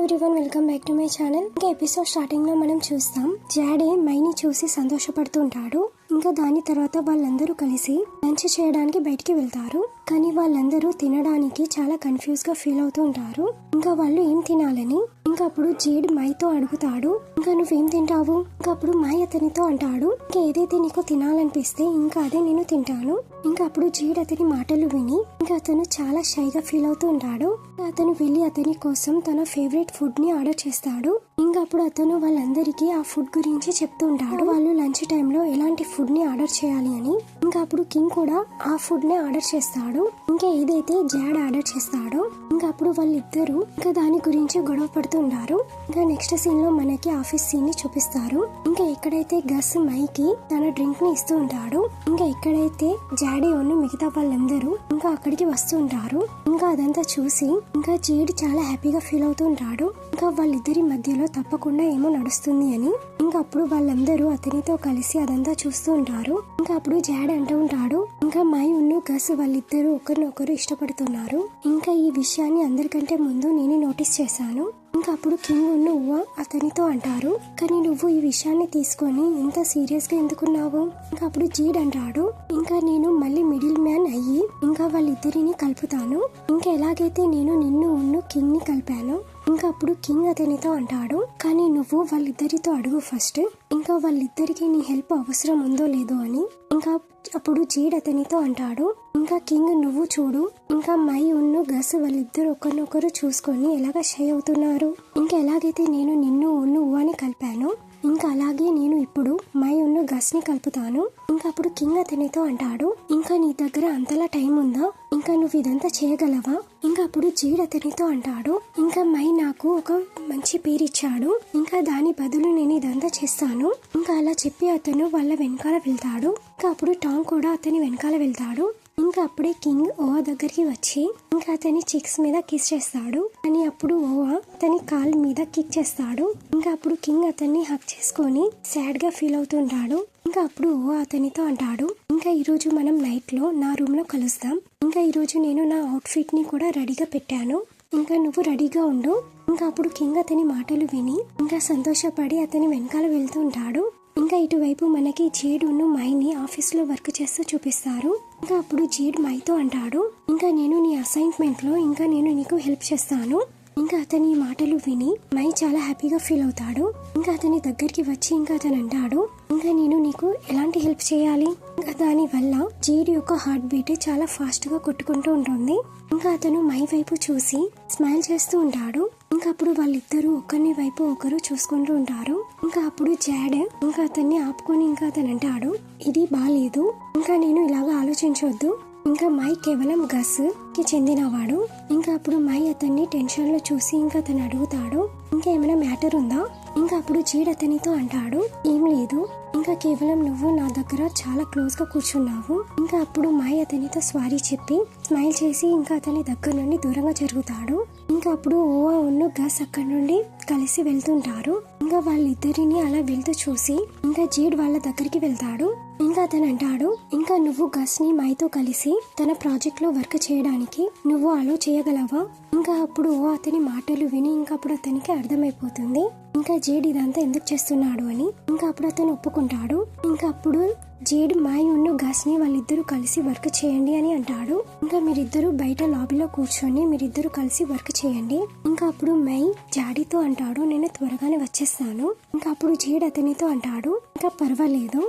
Everyone, welcome back to my channel. ఇంకా episode starting లో మనం చూస్తాం, జాడే మైని చూసి సంతోషపడుతుంటాడు. ఇంకా దాని తర్వాత వాళ్ళందరూ కలిసి లంచ్ చేయడానికి బయటికి వెళ్తారు. కానీ వాళ్ళందరూ తినడానికి చాలా కన్ఫ్యూజ్ గా ఫీల్ అవుతూ ఉంటారు. ఇంకా వాళ్ళు ఏం తినాలని ఇంకా అప్పుడు జేడ్ మైతో అడుగుతాడు, ఇంకా నువ్వేం తింటావు? ఇంకా అప్పుడు మై అతనితో అంటాడు, ఇంకా ఏదైతే నీకు తినాలనిపిస్తే ఇంకా అదే నేను తింటాను. ఇంకా అప్పుడు జేడ్ అతని మాటలు విని ఇంకా అతను చాలా షైగా ఫీల్ అవుతూ ఉంటాడు. అతను వెళ్ళి అతని కోసం తన ఫేవరెట్ ఫుడ్ ని ఆర్డర్ చేస్తాడు. ఇంకా అప్పుడు అతను వాళ్ళందరికీ ఆ ఫుడ్ గురించి చెప్తూ ఉంటాడు, వాళ్ళు లంచ్ టైంలో ఎలాంటి ఫుడ్ ని ఆర్డర్ చేయాలి అని. ఇంకా అప్పుడు కింగ్ కూడా ఆ ఫుడ్ ని ఆర్డర్ చేస్తాడు, ఇంకా ఏదైతే జాడ్ ఆర్డర్ చేస్తాడో. ఇంకా అప్పుడు వాళ్ళిద్దరూ ఇంకా దాని గురించి గొడవ పడుతుంటారు. ఇంకా నెక్స్ట్ సీన్ లో మనకి ఆఫీస్ సీన్ ని చూపిస్తారు. ఇంకా ఎక్కడైతే గస్ మైకి తన డ్రింక్ ని ఇస్తూ ఉంటాడు, ఇంకా ఎక్కడైతే జాడే ఉన్న మిగతా వాళ్ళందరూ ఇంకా అక్కడికి వస్తూ ఉంటారు. ఇంకా అదంతా చూసి ఇంకా జేడ్ చాలా హ్యాపీగా ఫీల్ అవుతూ ఉంటాడు. ఇంకా వాళ్ళిద్దరి మధ్యలో తప్పకుండా ఏమో నడుస్తుంది అని. ఇంకా అప్పుడు వాళ్ళందరూ అతనితో కలిసి అదంతా చూస్తూ ఉంటారు. ఇంకా అప్పుడు జాడ్ అంటూ ఉంటాడు, ఇంకా మై ఉన్ను గస్ వాళ్ళిద్దరూ ఒకరినొకరు ఇష్టపడుతున్నారు. ఇంకా ఈ విషయాన్ని అందరికంటే ముందు నేను నోటీస్ చేశాను. ఇంకా అప్పుడు కింగ్ నువ్వు అతనితో అంటారు, కానీ నువ్వు ఈ విషయాన్ని తీసుకొని ఇంత సీరియస్ గా ఎందుకున్నావు? ఇంకా అప్పుడు జీడ్ అంటాడు, ఇంకా నేను మళ్ళీ మిడిల్ మ్యాన్ అయ్యి ఇంకా వాళ్ళిద్దరిని కలుపుతాను. ఇంకా ఎలాగైతే నేను నిన్ను ఉన్ను కింగ్ ని కలిపాను. ఇంకా అప్పుడు కింగ్ అతనితో అంటాడు, కానీ నువ్వు వాళ్ళిద్దరితో అడుగు ఫస్ట్, ఇంకా వాళ్ళిద్దరికి నీ హెల్ప్ అవసరం ఉందో లేదో అని. ఇంకా అప్పుడు జీడ్ అతనితో అంటాడు, ఇంకా కింగ్ నువ్వు చూడు, ఇంకా మై ఉన్ను గస్ వాళ్ళిద్దరు ఒకరినొకరు చూసుకొని ఎలాగ షై అవుతున్నారు. ఇంకా ఎలాగైతే నేను నిన్ను ఉన్ను అని కలిపాను, ఇంకా అలాగే నేను ఇప్పుడు మై ఉన్ను గస్ ని కలుపుతాను. ఇంకా అప్పుడు కింగ్ అతనితో అంటాడు, ఇంకా నీ దగ్గర అంతలా టైం ఉందా? ఇంకా నువ్వు ఇదంతా చేయగలవా? ఇంకా అప్పుడు జీడ్ అతనితో అంటాడు, ఇంకా మై నాకు ఒక మంచి పేరు ఇచ్చాడు, ఇంకా దాని బదులు నేను ఇదంతా చేస్తాను. ఇంకా అలా చెప్పి అతను వాళ్ళ వెనకాల వెళ్తాడు. ఇంకా అప్పుడు టామ్ కూడా అతని వెనకాల వెళ్తాడు. ఇంకా అప్పుడే కింగ్ ఓవా దగ్గరికి వచ్చి ఇంకా అతని చిక్స్ మీద కిస్ చేస్తాడు. అని అప్పుడు ఓవా అతని కాల్ మీద కిక్ చేస్తాడు. ఇంకా అప్పుడు కింగ్ అతన్ని హక్ చేసుకొని సాడ్ గా ఫీల్ అవుతుంటాడు. ఇంకా అప్పుడు ఓవా అతనితో అంటాడు, ఇంకా ఈరోజు మనం నైట్ లో నా రూమ్ లో కలుస్తాం. ఇంకా ఈరోజు నేను నా అవుట్ఫిట్ ని కూడా రెడీగా పెట్టాను, ఇంకా నువ్వు రెడీగా ఉండు. ఇంకా అప్పుడు కింగ్ అతని మాటలు విని ఇంకా సంతోషపడి అతని వెనకాల వెళ్తూ ఉంటాడు. ఇంకా ఇటువైపు మనకి జేడ్ ఉన్ను మైని ఆఫీస్ లో వర్క్ చేస్తూ చూపిస్తారు. ఇంకా అప్పుడు జేడ్ మైతో అంటాడు, ఇంకా నేను నీ అసైన్మెంట్ లో ఇంకా నేను నీకు హెల్ప్ చేస్తాను. ఇంకా అతని మాటలు విని మై చాలా హ్యాపీగా ఫీల్ అవుతాడు. ఇంకా అతని దగ్గరికి వచ్చి ఇంకా అతను అంటాడు, ఇంకా నేను నీకు ఎలాంటి హెల్ప్ చేయాలి? ఇంకా దాని వల్ల జేడ్ యొక్క హార్ట్ బీట్ చాలా ఫాస్ట్ గా కొట్టుకుంటూ ఉంటుంది. ఇంకా అతను మై వైపు చూసి స్మైల్ చేస్తూ ఉంటాడు. ఇంకా అప్పుడు వాళ్ళిద్దరూ ఒకరిని వైపు ఒకరు చూసుకుంటూ ఉంటారు. ఇంకా అప్పుడు జాడ్ ఇంకా అతన్ని ఆపుకొని ఇంకా అతను అంటాడు, ఇది బాలేదు, ఇంకా నేను ఇలాగా ఆలోచించవద్దు. ఇంకా మై కేవలం గస్ కి చెందినవాడు. ఇంకా అప్పుడు మై అతన్ని టెన్షన్ లో చూసి ఇంకా అతను అడుగుతాడు, ఇంకా ఏమైనా మ్యాటర్ ఉందా? ఇంకా అప్పుడు జేడ్ అతనితో అంటాడు, ఏం లేదు, ఇంకా కేవలం నువ్వు నా దగ్గర చాలా క్లోజ్ గా కూర్చున్నావు. ఇంకా అప్పుడు మై అతనితో సారీ చెప్పి స్మైల్ చేసి ఇంకా అతని దగ్గర నుండి దూరంగా జరుగుతాడు. ఇంకా అప్పుడు ఓవా ఉన్ను గస్ అక్కడి నుండి కలిసి వెళ్తుంటారు. ఇంకా వాళ్ళిద్దరిని అలా వెళ్తూ చూసి ఇంకా జేడ్ వాళ్ళ దగ్గరికి వెళ్తాడు. ఇంకా అతను అంటాడు, ఇంకా నువ్వు గస్ ని మైతో కలిసి తన ప్రాజెక్ట్ లో వర్క్ చేయడానికి నువ్వు అలో చేయగలవా? ఇంకా అప్పుడు ఓ అతని మాటలు విని ఇంకా అప్పుడు అతనికి అర్థమైపోతుంది, ఇంకా జేడ్ ఇదంతా ఎందుకు చేస్తున్నాడు అని. ఇంకా అప్పుడు అతను ఒప్పుకుంటాడు. ఇంకా అప్పుడు జేడ్ మై ఉన్ను గస్ ని వాళ్ళిద్దరూ కలిసి వర్క్ చేయండి అని అంటాడు. ఇంకా మీరిద్దరూ బయట లాబీలో కూర్చొని మీరిద్దరూ కలిసి వర్క్ చేయండి. ఇంకా అప్పుడు మై జాడీతో అంటాడు, నేను త్వరగానే వచ్చేస్తాను. ఇంకా అప్పుడు జేడ్ అతనితో అంటాడు, ఇంకా పర్వాలేదు,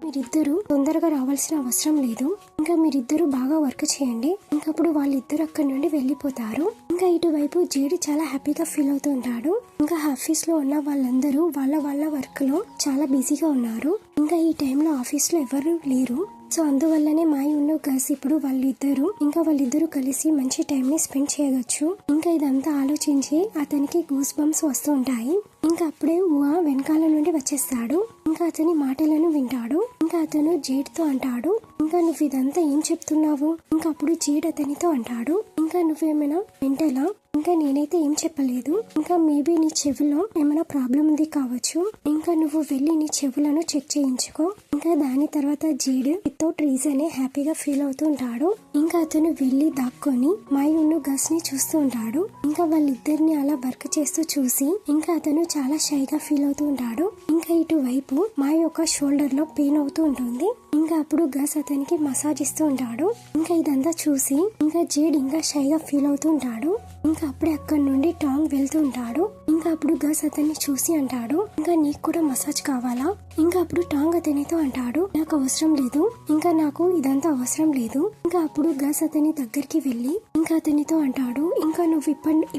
మీరిద్దరూ తొందరగా రావాల్సిన అవసరం లేదు, ఇంకా మీరిద్దరూ బాగా వర్క్ చేయండి. ఇంకా అప్పుడు వాళ్ళిద్దరు అక్కడి నుండి వెళ్ళిపోతారు. ఇంకా ఇటువైపు జేడ్ చాలా హ్యాపీగా ఫీల్ అవుతూ ఉంటాడు. ఇంకా ఆఫీస్ లో ఉన్న వాళ్ళందరూ వాళ్ళ వర్క్ లో చాలా బిజీగా ఉన్నారు. ఇంకా ఈ టైంలో ఆఫీస్ లో ఎవరు లేరు. సో అందువల్లనే మై ఉన్ను గస్ ఇప్పుడు వాళ్ళిద్దరూ కలిసి మంచి టైం ని స్పెండ్ చేయవచ్చు. ఇంకా ఇదంతా ఆలోచించి అతనికి గూస్ బంప్స్ వస్తూ ఉంటాయి. ఇంకా అప్పుడే ఊహ వెనకాల నుండి వచ్చేస్తాడు. ఇంకా అతని మాటలను వింటాడు. ఇంకా అతను జేడ్ తో అంటాడు, ఇంకా నువ్వు ఇదంతా ఏం చెప్తున్నావు? ఇంకా అప్పుడు జేడ్ అతనితో అంటాడు, ఇంకా నువ్వేమైనా మెంటలా? ఇంకా నేనైతే ఏం చెప్పలేదు. ఇంకా మేబీ నీ చెవిలో ఏమైనా ప్రాబ్లం ఉంది కావచ్చు. ఇంకా నువ్వు వెళ్ళి నీ చెవులను చెక్ చేయించుకో. ఇంకా దాని తర్వాత జీడ్ వితౌట్ రీజనే హ్యాపీగా ఫీల్ అవుతూ ఉంటాడు. ఇంకా అతను వెళ్ళి దాక్కొని మాయును గస్ ని చూస్తూ ఉంటాడు. ఇంకా వాళ్ళిద్దరిని అలా వర్క్ చేస్తూ చూసి ఇంకా అతను చాలా షైగా ఫీల్ అవుతూ ఉంటాడు. ఇంకా ఇటువైపు మాయ యొక్క షోల్డర్ లో పెయిన్ అవుతూ ఉంటుంది. ఇంకా అప్పుడు గస్ అతనికి మసాజ్ ఇస్తూ ఉంటాడు. ఇంకా ఇదంతా చూసి ఇంకా జీడ్ ఇంకా షైగా ఫీల్ అవుతూ ఉంటాడు. ఇంకా అప్పుడే అక్కడి నుండి టాంగ్ వెళ్తూ ఉంటాడు. ఇంకా అప్పుడు గస్ అతన్ని చూసి అంటాడు, ఇంకా నీకు కూడా మసాజ్ కావాలా? ఇంకా అప్పుడు టాంగ్ అతనితో అంటాడు, నాకు అవసరం లేదు, ఇంకా నాకు ఇదంతా అవసరం లేదు. ఇంకా అప్పుడు గస్ అతని దగ్గరికి వెళ్ళి ఇంకా అతనితో అంటాడు, ఇంకా నువ్వు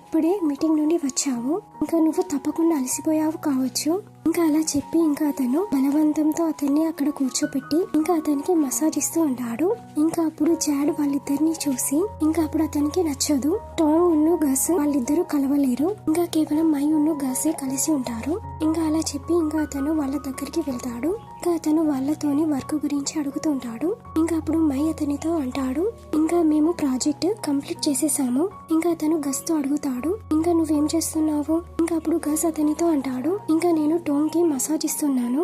ఇప్పుడే మీటింగ్ నుండి వచ్చావు, ఇంకా నువ్వు తప్పకుండా అలసిపోయావు కావచ్చు. ఇంకా అలా చెప్పి ఇంకా అతను బలవంతంతో అతన్ని అక్కడ కూర్చోపెట్టి ఇంకా అతనికి మసాజ్ ఇస్తూ ఉంటాడు. ఇంకా అప్పుడు జాడ్ వాళ్ళిద్దరిని చూసి ఇంకా అప్పుడు అతనికి నచ్చదు. టాంగ్ ఉన్ను గస్ వాళ్ళిద్దరూ కలవలేరు. ఇంకా కేవలం మై ఉన్ను గసే కలిసి ఉంటారు. ఇంకా అలా చెప్పి ఇంకా అతను వాళ్ళ దగ్గరికి వెళ్తాడు. ఇంకా అతను వాళ్ళతోని వర్క్ గురించి అడుగుతుంటాడు. ఇంకా అప్పుడు మై అతనితో అంటాడు, ఇంకా మేము ప్రాజెక్ట్ కంప్లీట్ చేసేసాము. ఇంకా అతను గస్ తో అడుగుతాడు, ఇంకా నువ్వేం చేస్తున్నావు? ఇంకా అప్పుడు గస్ అతనితో అంటాడు, ఇంకా నేను టాంగ్ కి మసాజ్ ఇస్తున్నాను.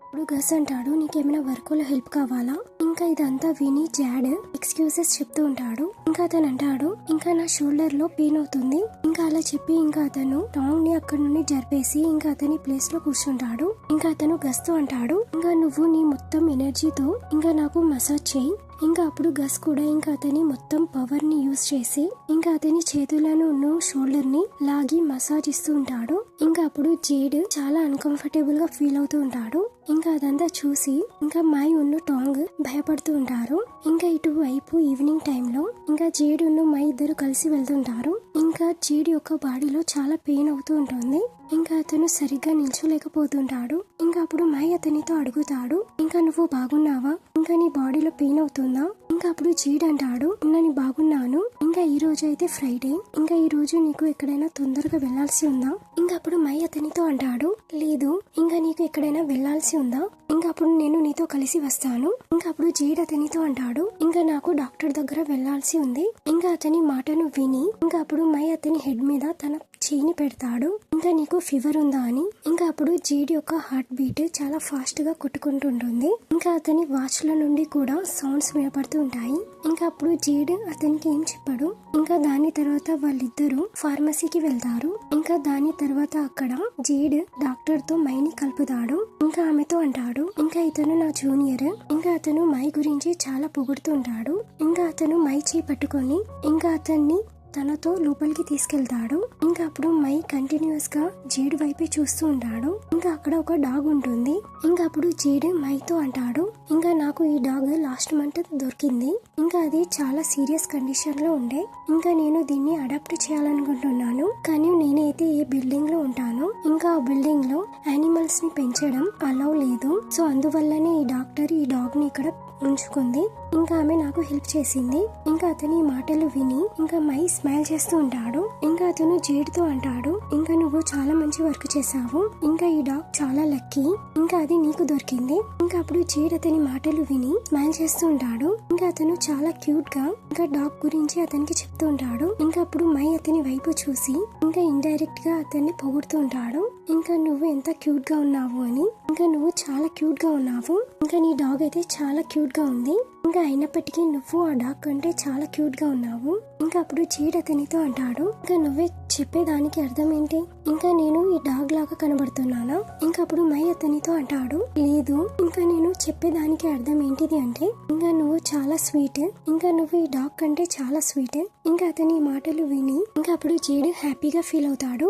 ఇప్పుడు గస్ అంటాడు, నీకేమైనా వర్క్ లో హెల్ప్ కావాలా? ఇంకా ఇదంతా విని జాడ్ ఎక్స్క్యూజెస్ చెప్తూ ఉంటాడు. ఇంకా అతను అంటాడు, ఇంకా నా షోల్డర్ లో పెయిన్ అవుతుంది. ఇంకా అలా చెప్పి ఇంకా అతను టాంగ్ ని అక్కడి నుండి జరిపేసి ఇంకా అతని ప్లేస్ లో కూర్చుంటాడు. ఇంకా అతను గస్ తో అంటాడు, ఇంకా నువ్వు నీ మొత్తం ఎనర్జీతో ఇంకా నాకు మసాజ్ చేయి. ఇంకా అప్పుడు గస్ కూడా ఇంకా అతని మొత్తం పవర్ ని యూజ్ చేసి ఇంకా అతని చేతులను ఉన్న షోల్డర్ ని లాగి మసాజ్ ఇస్తూ ఉంటాడు. ఇంకా అప్పుడు జేడ్ చాలా అన్కంఫర్టబుల్ గా ఫీల్ అవుతూ ఉంటాడు. ఇంకా అదంతా చూసి ఇంకా మై ఉన్న టాంగ్ భయపడుతూ ఉంటారు. ఇంకా ఇటువైపు ఈవినింగ్ టైంలో ఇంకా జేడ్ ఉన్న మై ఇద్దరు కలిసి వెళ్తుంటారు. ఇంకా జేడ్ యొక్క బాడీలో చాలా పెయిన్ అవుతూ ఉంటుంది. ఇంకా అతను సరిగ్గా నిల్చోలేకపోతుంటాడు. ఇంకా అప్పుడు మై అతనితో అడుగుతాడు, ఇంకా నువ్వు బాగున్నావా? ఇంకా నీ బాడీలో పెయిన్ అవుతుందా? ఇంకా అప్పుడు జేడ్ అంటాడు, నేను బాగున్నాను. ఇంకా ఈ రోజు అయితే ఫ్రైడే, ఇంకా ఈ రోజు నీకు ఎక్కడైనా తొందరగా వెళ్లాల్సి ఉందా? ఇంకా అప్పుడు మై అతనితో అంటాడు, లేదు, ఇంకా నీకు ఎక్కడైనా వెళ్లాల్సి ఉందా? ఇంకా అప్పుడు నేను నీతో కలిసి వస్తాను. ఇంకా అప్పుడు జేడ్ అతనితో అంటాడు, ఇంకా నాకు డాక్టర్ దగ్గర వెళ్లాల్సి ఉంది. ఇంకా అతని మాటను విని ఇంకా అప్పుడు మై అతని హెడ్ మీద తన చేయిని పెడతాడు, ఇంకా నీకు ఫీవర్ ఉందా అని. ఇంకా అప్పుడు జేడ్ యొక్క హార్ట్ బీట్ చాలా ఫాస్ట్ గా కొట్టుకుంటుంటుంది. ఇంకా అతని వాచ్ లో నుండి కూడా సౌండ్స్ వినపడుతూ ఉంటాయి. ఇంకా అప్పుడు జేడ్ అతనికి ఏం చెప్పాడు. ఇంకా దాని తర్వాత వాళ్ళిద్దరూ ఫార్మసీకి వెళ్తారు. ఇంకా దాని తర్వాత అక్కడ జేడ్ డాక్టర్ తో మైని కలుపుతాడు. ఇంకా ఆమెతో అంటాడు, ఇంకా ఇతను నా జూనియర్. ఇంకా అతను మై గురించి చాలా పొగుడుతూ ఉంటాడు. ఇంకా అతను మై చేయి పట్టుకొని ఇంకా అతన్ని తనతో లోపలికి తీసుకెళ్తాడు. ఇంకా అప్పుడు మై కంటిన్యూస్ గా జేడ్ వైపే చూస్తూ ఉంటాడు. ఇంకా అక్కడ ఒక డాగ్ ఉంటుంది. ఇంకా అప్పుడు జేడ్ మైతో అంటాడు, ఇంకా నాకు ఈ డాగ్ లాస్ట్ మంత్ దొరికింది. ఇంకా అది చాలా సీరియస్ కండిషన్ లో ఉండే. ఇంకా నేను దీన్ని అడాప్ట్ చేయాలనుకుంటున్నాను. కానీ నేనైతే ఏ బిల్డింగ్ లో ఉంటాను. ఇంకా ఆ బిల్డింగ్ లో యానిమల్స్ ని పెంచడం అలౌ లేదు. సో అందువల్లనే ఈ డాక్టర్ ఈ డాగ్ ని ఇక్కడ ఉంచుకుంది. ఇంకా ఆమె నాకు హెల్ప్ చేసింది. ఇంకా అతని మాటలు విని ఇంకా మై స్మైల్ చేస్తూ ఉంటాడు. ఇంకా అతను జేడ్ తో అంటాడు, ఇంకా నువ్వు చాలా మంచి వర్క్ చేసావు. ఇంకా ఈ డాగ్ చాలా లక్కీ. ఇంకా అది నీకు దొరికింది. ఇంకా అప్పుడు జేడ్ అతని మాటలు విని స్మైల్ చేస్తూ ఉంటాడు. ఇంకా అతను చాలా క్యూట్ గా ఇంకా డాగ్ గురించి అతనికి చెప్తూ ఉంటాడు. ఇంకా అప్పుడు మై అతని వైపు చూసి ఇంకా ఇండైరెక్ట్ గా అతన్ని పొగుడుతూ ఉంటాడు. ఇంకా నువ్వు ఎంత క్యూట్ గా ఉన్నావు అని. ఇంకా నువ్వు చాలా క్యూట్ గా ఉన్నావు. ఇంకా నీ డాగ్ అయితే చాలా క్యూట్ గా ఉంది. ఇంకా అయినప్పటికీ నువ్వు ఆ డాగ్ కంటే చాలా క్యూట్ గా ఉన్నావు. ఇంకా అప్పుడు జేడ్ అతనితో అంటాడు, ఇంకా నువ్వే చెప్పేదానికి అర్థం ఏంటి? ఇంకా నేను ఈ డాగ్ లాగా కనబడుతున్నానా? ఇంకా అప్పుడు మై అతనితో అంటాడు, లేదు, ఇంకా నేను చెప్పేదానికి అర్థం ఏంటిది అంటే ఇంకా నువ్వు చాలా స్వీట్. ఇంకా నువ్వు ఈ డాగ్ కంటే చాలా స్వీట్. ఇంకా అతని మాటలు విని ఇంకా అప్పుడు జేడ్ హ్యాపీగా ఫీల్ అవుతాడు.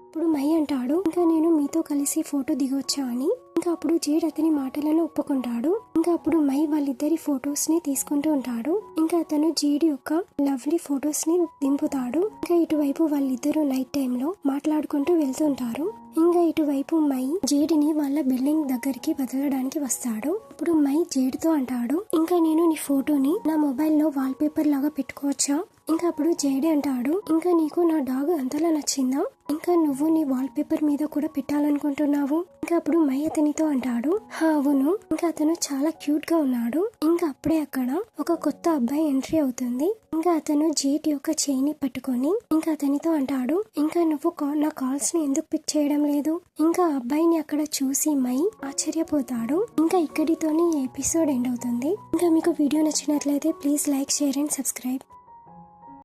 అప్పుడు మై అంటాడు, ఇంకా నేను మీతో కలిసి ఫోటో దిగొచ్చా అని. ఇంకా అప్పుడు జేడ్ అతని మాటలను ఒప్పుకుంటాడు. ఇంకా అప్పుడు మై వాళ్ళిద్దరి ఫొటోస్ ని తీసుకుంటూ ఉంటాడు. ఇంకా అతను జేడ్ యొక్క లవ్లీ ఫొటోస్ ని దింపుతాడు. ఇంకా ఇటువైపు వాళ్ళిద్దరూ నైట్ టైం లో మాట్లాడుకుంటూ వెళ్తుంటారు. ఇంకా ఇటువైపు మై జేడ్ ని వాళ్ళ బిల్డింగ్ దగ్గరికి వదలడానికి వస్తాడు. ఇప్పుడు మై జేడ్ తో అంటాడు, ఇంకా నేను నీ ఫోటోని నా మొబైల్ లో వాల్ పేపర్ లాగా పెట్టుకోవచ్చా? ఇంకా అప్పుడు జేడీ అంటాడు, ఇంకా నీకు నా డాగ్ అంతలా నచ్చిందా, ఇంకా నువ్వు నీ వాల్ పేపర్ మీద కూడా పెట్టాలనుకుంటున్నావు. ఇంకా అప్పుడు మై అతనితో అంటాడు, హా అవును, ఇంకా అతను చాలా క్యూట్ గా ఉన్నాడు. ఇంకా అప్పుడే అక్కడ ఒక కొత్త అబ్బాయి ఎంట్రీ అవుతుంది. ఇంకా అతను జేట్ యొక్క చేయిని పట్టుకొని ఇంకా అతనితో అంటాడు, ఇంకా నువ్వు నా కాల్స్ ని ఎందుకు పిక్ చేయడం లేదు. ఇంకా అబ్బాయిని అక్కడ చూసి మై ఆశ్చర్యపోతాడు. ఇంకా ఇక్కడితోనే ఈ ఎపిసోడ్ ఎండ్ అవుతుంది. ఇంకా మీకు వీడియో నచ్చినట్లయితే please like, share and subscribe.